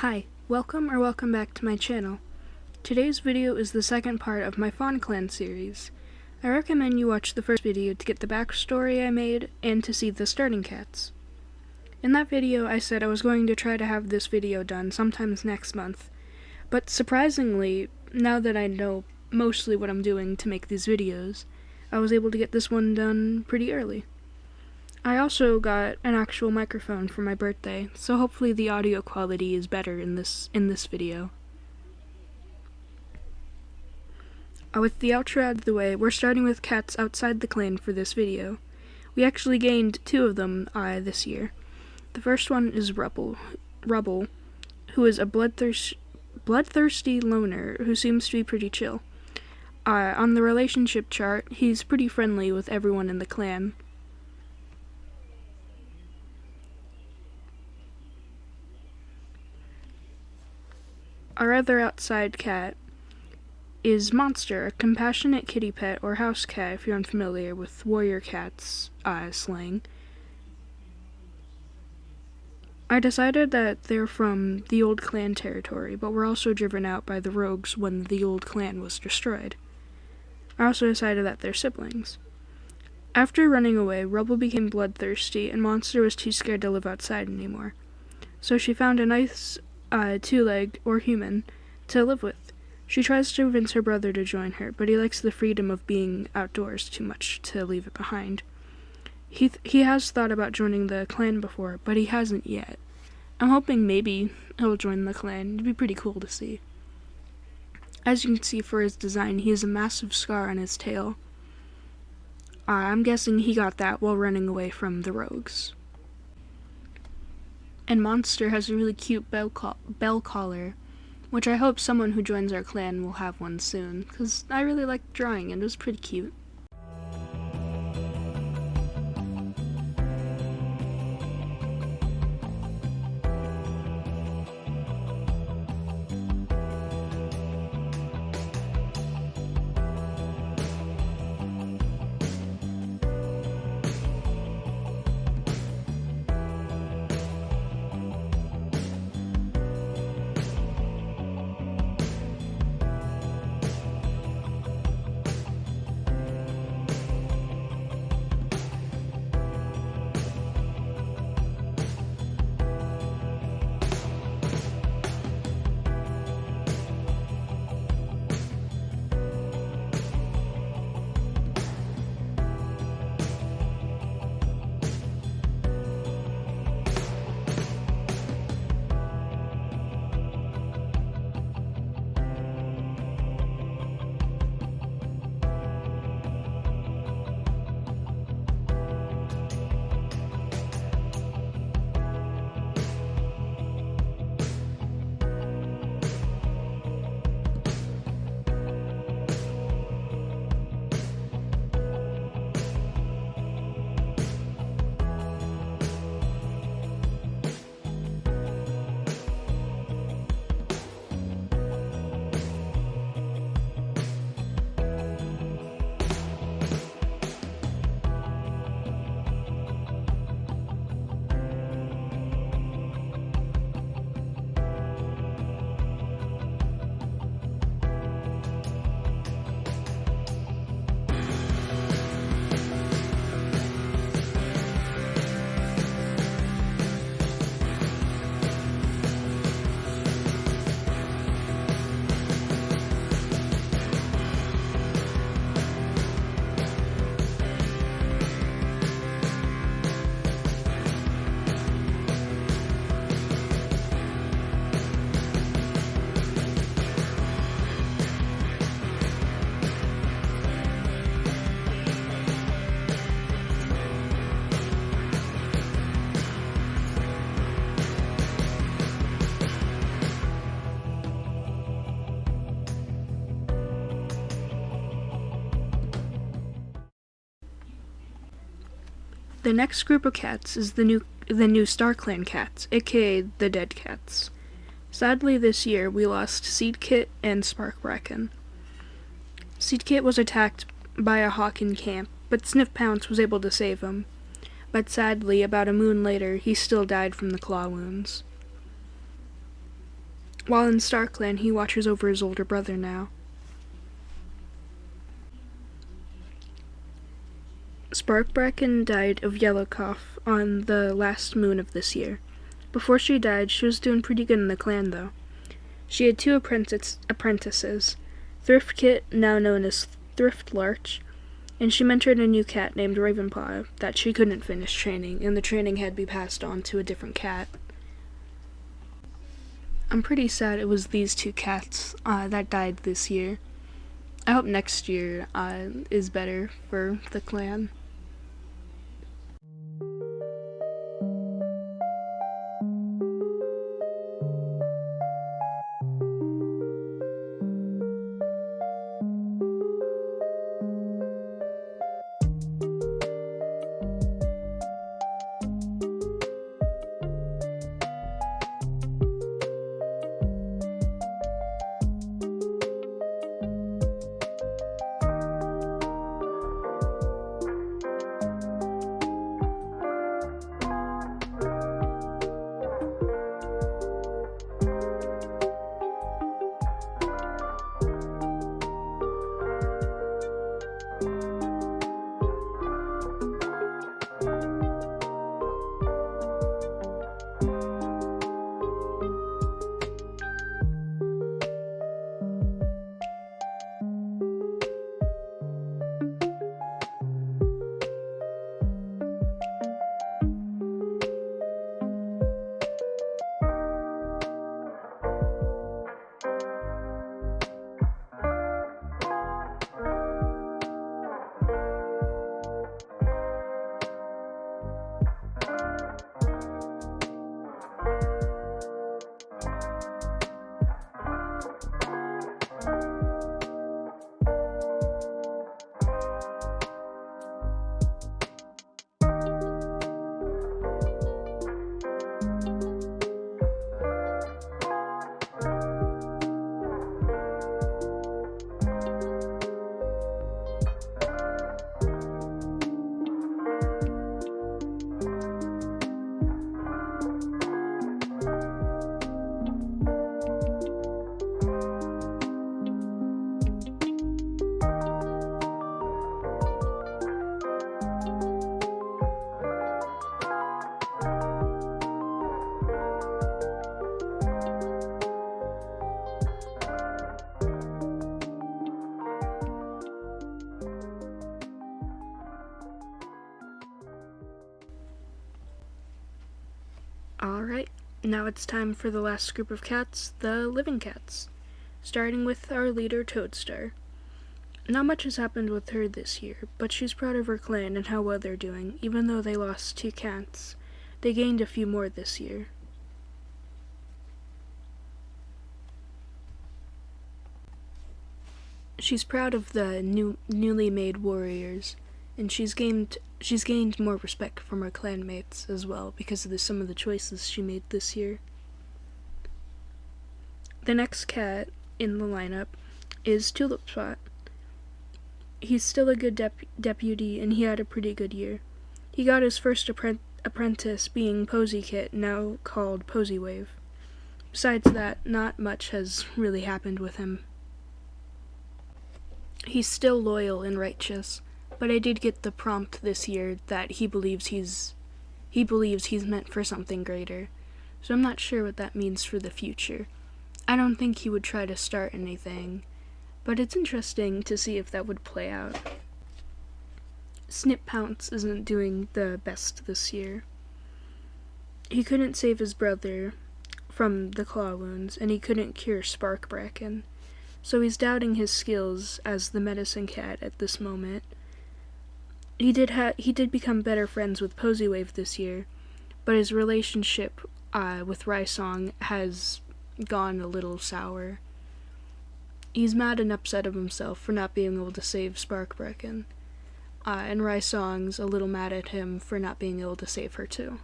Hi, welcome back to my channel. Today's video is the second part of my Fawn Clan series. I recommend you watch the first video to get the backstory I made and to see the starting cats. In that video I said I was going to try to have this video done sometimes next month, but surprisingly, now that I know mostly what I'm doing to make these videos, I was able to get this one done pretty early. I also got an actual microphone for my birthday, so hopefully the audio quality is better in this video. With the outro out of the way, we're starting with cats outside the clan for this video. We actually gained 2 of them this year. The first one is Rubble, who is a bloodthirsty loner who seems to be pretty chill. On the relationship chart, he's pretty friendly with everyone in the clan. Our other outside cat is Monster, a compassionate kitty pet or house cat if you're unfamiliar with warrior cats slang. I decided that they're from the old clan territory, but were also driven out by the rogues when the old clan was destroyed. I also decided that they're siblings. After running away, Rubble became bloodthirsty and Monster was too scared to live outside anymore. So she found a nice two-legged or human to live with. She tries to convince her brother to join her, but he likes the freedom of being outdoors too much to leave it behind. He has thought about joining the clan before, but he hasn't yet. I'm hoping maybe he'll join the clan. It'd be pretty cool to see. As you can see for his design, he has a massive scar on his tail. I'm guessing he got that while running away from the rogues. And Monster has a really cute bell collar, which I hope someone who joins our clan will have one soon, because I really liked drawing it. It was pretty cute. The next group of cats is the new Star Clan cats, aka the dead cats. Sadly this year we lost Seedkit and Spark Bracken. Seedkit was attacked by a hawk in camp, but Sniff Pounce was able to save him. But sadly, about a moon later, he still died from the claw wounds. While in StarClan, he watches over his older brother now. Sparkbracken died of yellow cough on the last moon of this year. Before she died, she was doing pretty good in the clan, though. She had 2 apprentices, Thriftkit, now known as Thrift Larch, and she mentored a new cat named Ravenpaw that she couldn't finish training, and the training had to be passed on to a different cat. I'm pretty sad it was these 2 cats that died this year. I hope next year is better for the clan. Alright, now it's time for the last group of cats, the living cats. Starting with our leader, Toadstar. Not much has happened with her this year, but she's proud of her clan and how well they're doing. Even though they lost 2 cats, they gained a few more this year. She's proud of the newly made warriors, and she's gained more respect from her clanmates as well because of some of the choices she made this year. The next cat in the lineup is Tulipspot. He's still a good deputy, and he had a pretty good year. He got his first apprentice being Posykit, now called Posywave. Besides that, not much has really happened with him. He's still loyal and righteous, but I did get the prompt this year that he believes he's meant for something greater, so I'm not sure what that means for the future. I don't think he would try to start anything, but it's interesting to see if that would play out. Snip Pounce isn't doing the best this year. He couldn't save his brother from the claw wounds, and he couldn't cure Sparkbracken, so he's doubting his skills as the medicine cat at this moment. He did become better friends with Posywave this year, but his relationship with Rysong has gone a little sour. He's mad and upset of himself for not being able to save Sparkbracken, and Rysong's a little mad at him for not being able to save her too.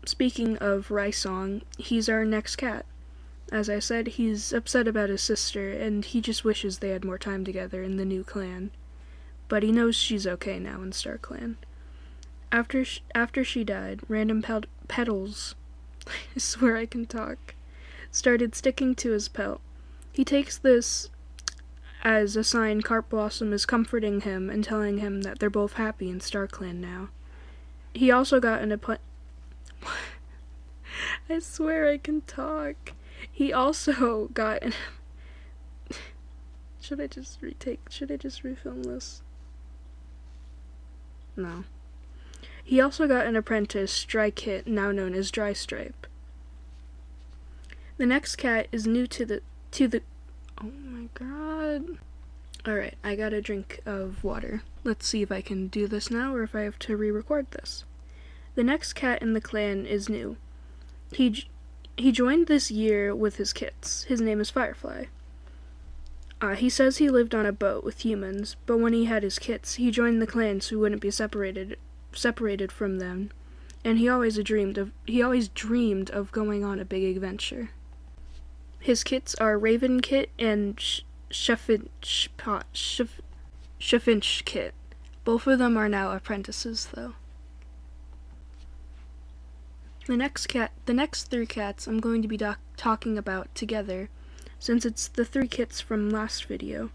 Speaking of Rysong, he's our next cat. As I said, he's upset about his sister, and he just wishes they had more time together in the new clan. But he knows she's okay now in StarClan. After she died, random petals I swear I can talk, started sticking to his pelt. He takes this as a sign Carp Blossom is comforting him and telling him that they're both happy in StarClan now. He also got in a I swear I can talk. He also got in Should I just refilm this? No. He also got an apprentice, Dry Kit, now known as Dry Stripe. The next cat is new to the oh my god. Alright, I got a drink of water. Let's see if I can do this now or if I have to re-record this. The next cat in the clan is new. He joined this year with his kits. His name is Firefly. He says he lived on a boat with humans, but when he had his kits, he joined the clan so he wouldn't be separated from them, and he always dreamed of going on a big adventure. His kits are Raven Kit and Chaffinch Kit. Both of them are now apprentices, though. The next three cats I'm going to be talking about together, since it's the three kits from last video.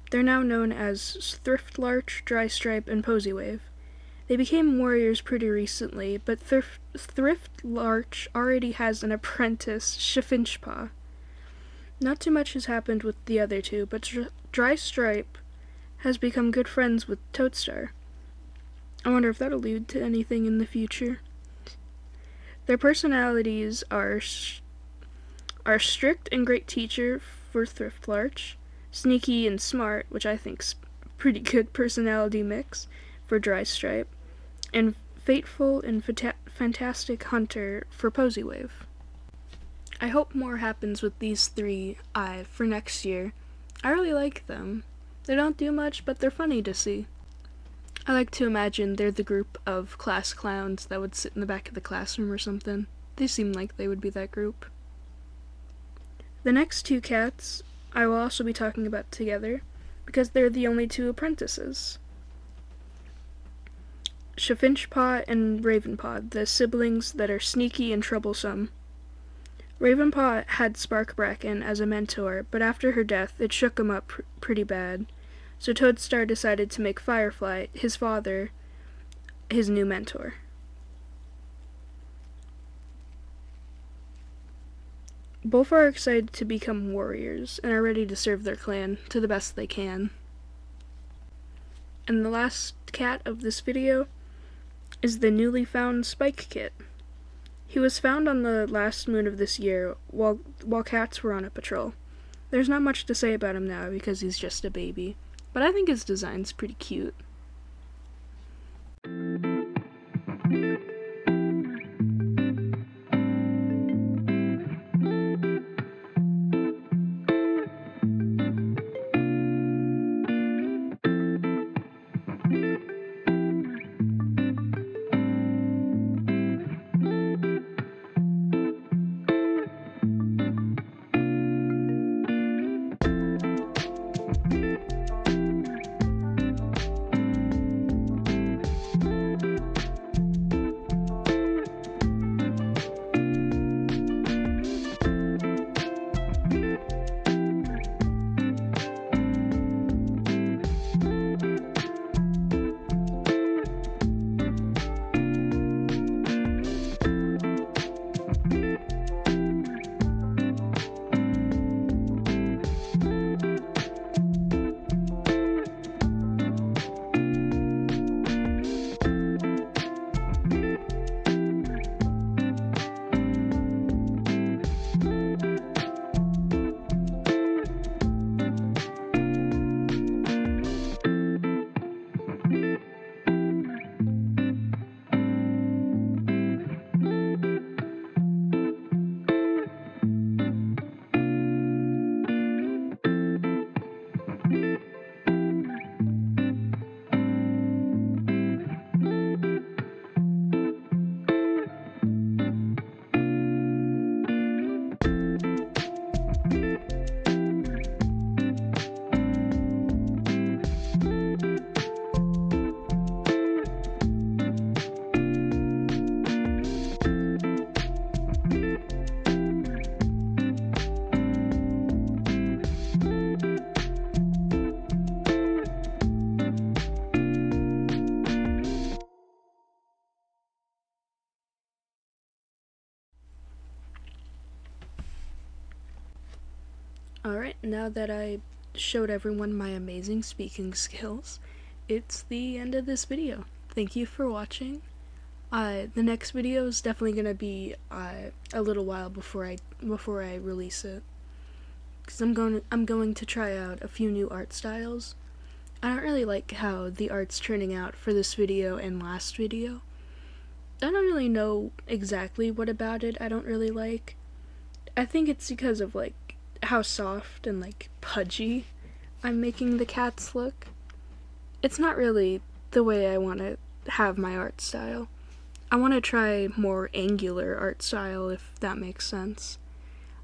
They're now known as Thrift Larch, Dry Stripe, and Posy Wave. They became warriors pretty recently, but Thrift Larch already has an apprentice, Chaffinch. Not too much has happened with the other two, but Dry Stripe has become good friends with Toadstar. I wonder if that'll lead to anything in the future. Their personalities are strict and great teacher for Thrift Larch, sneaky and smart, which I think's a pretty good personality mix for Dry Stripe, and faithful and fantastic hunter for Posy Wave. I hope more happens with these three for next year. I really like them. They don't do much, but they're funny to see. I like to imagine they're the group of class clowns that would sit in the back of the classroom or something. They seem like they would be that group. The next two cats I will also be talking about together, because they're the only two apprentices. Chaffinchpaw and Ravenpaw, the siblings that are sneaky and troublesome. Ravenpaw had Sparkbracken as a mentor, but after her death, it shook him up pretty bad. So Toadstar decided to make Firefly, his father, his new mentor. Both are excited to become warriors and are ready to serve their clan to the best they can. And the last cat of this video is the newly found Spike Kit. He was found on the last moon of this year while cats were on a patrol. There's not much to say about him now because he's just a baby, but I think his design's pretty cute. now that I showed everyone my amazing speaking skills, it's the end of this video. Thank you for watching. The next video is definitely gonna be a little while before I release it, because I'm going to try out a few new art styles. I don't really like how the art's turning out for this video and last video. I don't really know exactly what about it I don't really like. I think it's because of like how soft and like pudgy I'm making the cats look. It's not really the way I want to have my art style. I want to try more angular art style, if that makes sense.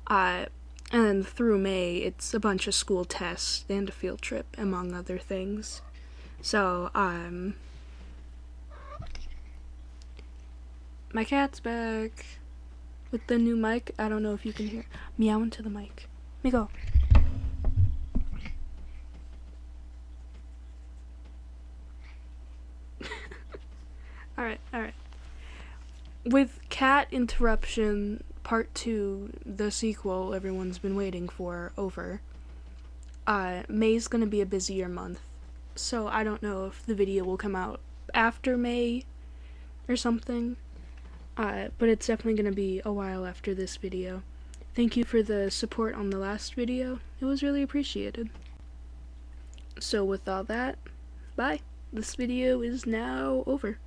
And then through May, it's a bunch of school tests and a field trip, among other things. So, my cat's back with the new mic. I don't know if you can hear. Meow into the mic. Let me go. Alright. With Cat Interruption Part 2, the sequel everyone's been waiting for, over, May's gonna be a busier month. So I don't know if the video will come out after May or something. But it's definitely gonna be a while after this video. Thank you for the support on the last video. It was really appreciated. So with all that, bye. This video is now over.